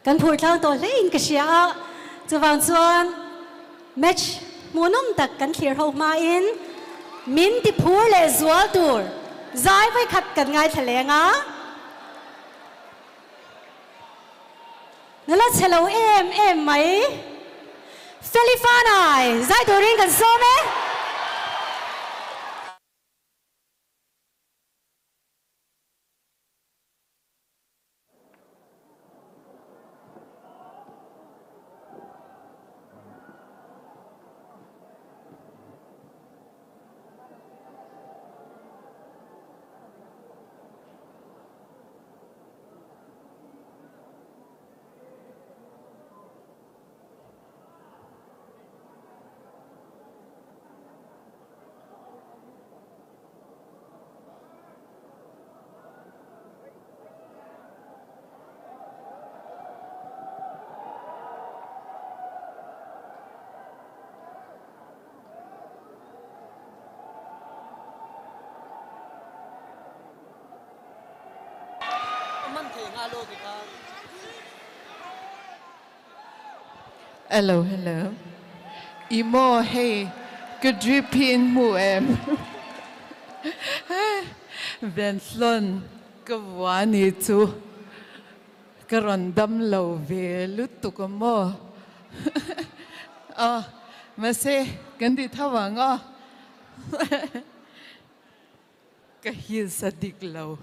กันพูดเล่าตัวเล่นกษยาจะวางส่วนแมชมูนุ่มตักกันเคลียร์ออกมาอินมินที่พูดเลยจัวตัวใจไปขัดกันไงทะเลงะนั่นละเชลล์เอ็มไหมเฟลิฟานายใจตัวริงกันโซ่ไหมHello, hello. Imo, hey, good dripping mu em. Benslon, kawani tu. Karandam lau ve lutu kamo. Oh, masih ganti thawang oh. Kahil sadik lau.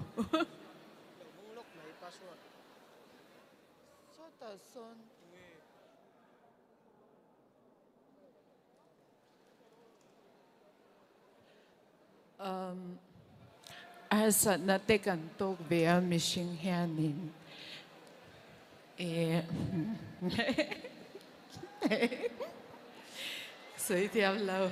Asa na tekan tok bea mishing hianin. Sui tiao lâu.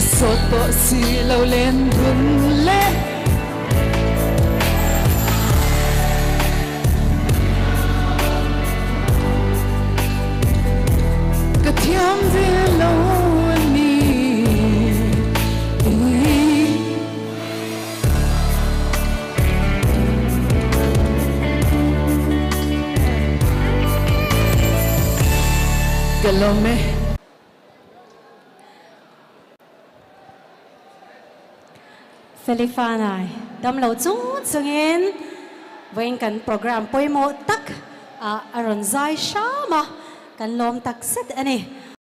sốt bộ xì lâu lên đun lên cái thiam về lâu ni cái lâu mê Philippines đâm lâu chung chungin với kan program poi mo tak aron zai sha ma kan lom tak set ani